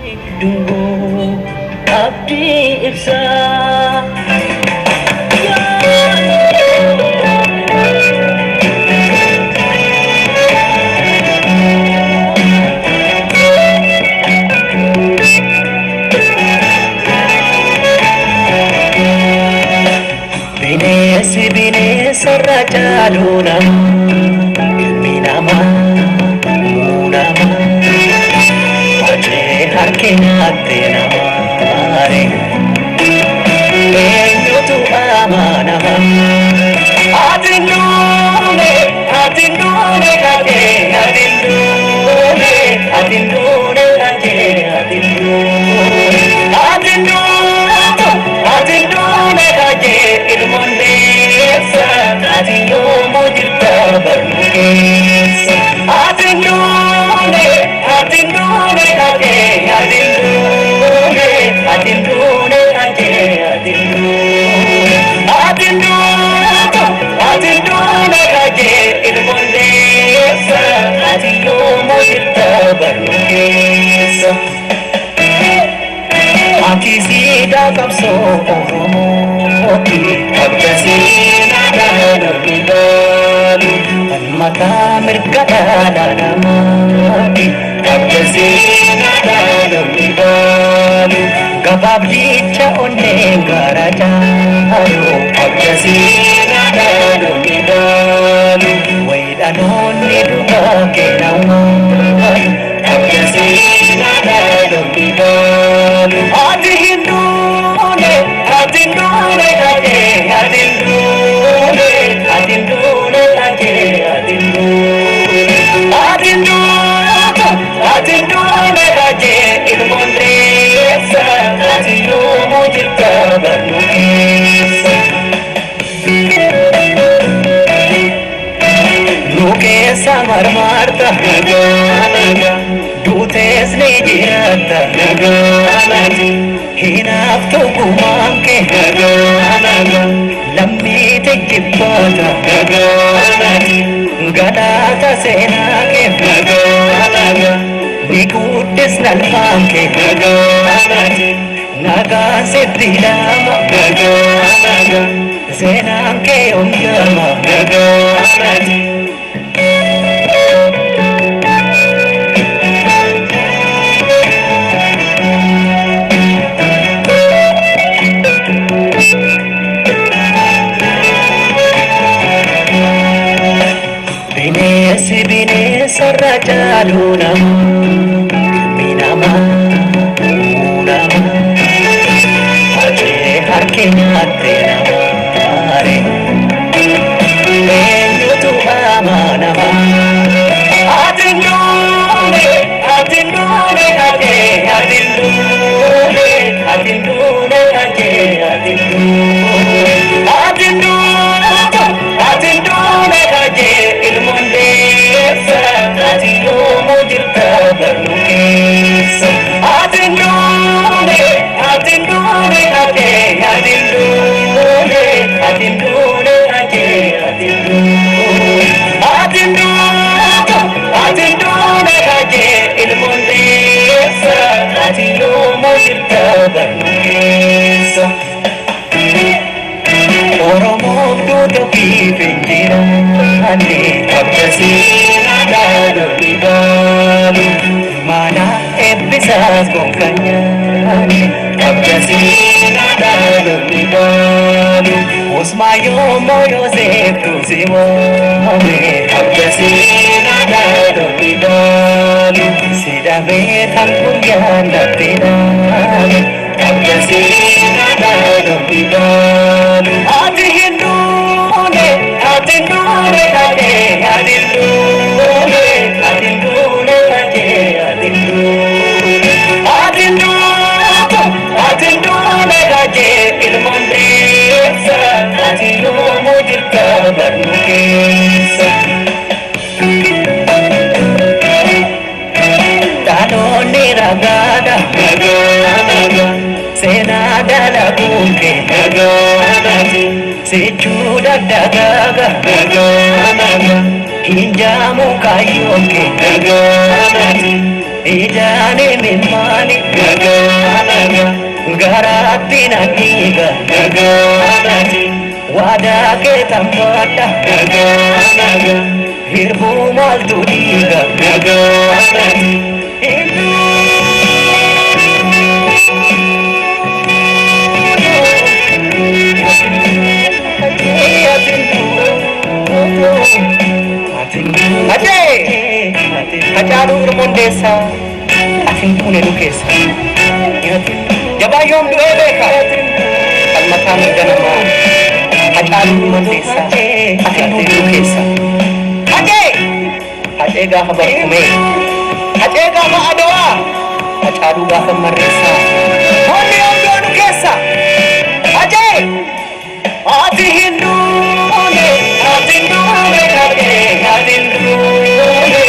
Dungo abdi ibsa binesi Hacaaluu ilmi namaa nama ajee harki nyaate namaare eenyutu amanama ati duune kakee ati duune kakee ati duune kakee ilmondeessa ati yoomuu jirta barnukeessa ati duune kakee ati duune kakee ati duune kakee ilmondeessa ati yoomuu jirta barnukeessa ati siidaa qabsoo Oromooti akka seenaadhaan arginu mataa mirga dhala namaati akka seenaadhaan arginu gabaabdicha onneen gara jaalu akka seenaadhaan arginu wayidhanoonni dhugaa kennaman akka seenaadhaan arginu ati hin duune kakee ati duune kakee ati duune kakee ilmondeessa ati yoomuu jirta barnukeessa nu keessa marmarta nagaa duutees ni jiraata nagaa hinaaftu gumaan kee nagaa lammii tijjibboota nagaa gadaata seenaa kee nagaa ni guddis nalmaan kee nagaan sitti lama nagaa seenaan kee ongama nagaa binesi Hacaaluu ilmi namaa ajee harki nyaate namaare eenyutu amanama ati duune kakee ati duune kakee ati duune kakee ilmondeessa ati yoomuu jirta barnukeessa ati duune kakee ati duune kakee ati duune kakee ilmondeessa ati yoomuu jirta barnukeessa Oromoof duutuu fi finjiraanne akka seenaadhaan arginu mana eebbisaas gonkanyaanne akka seenaadhaan arginu Usmaa yoommoo Yoosef tuusimoome akka seenaadhaan arginu sidhamee kan guyyaan dhabdinaame akka seenaadhaan arginu ati hin duune kakee ati duune kakee ati duune kakee ilmondeessa ati yoomuu jirta barnukeessa dhaloonni ragaadha nagaa seenaa dalaguun kee nagaa sechuu dagdagaaga nagaa hinjaamu kaayyoon kee nagaa ijaane mimmaani garaatti nagiga wadaa kee tambadha hirbuu maaltu dhiiga Hacaaluu Hundeessa atin duune nu keessa jabaayyoon du'ee beeka falmataa mirga namaa Hacaaluu Hundeessa atin duune nu keessa hacee gaafa barkumee hacee gaafa adawaa Hacaaluu gaafa marreessaa hoonni yoomdoo nu keessa hacee ati hin duune ati hin duune ati hin duune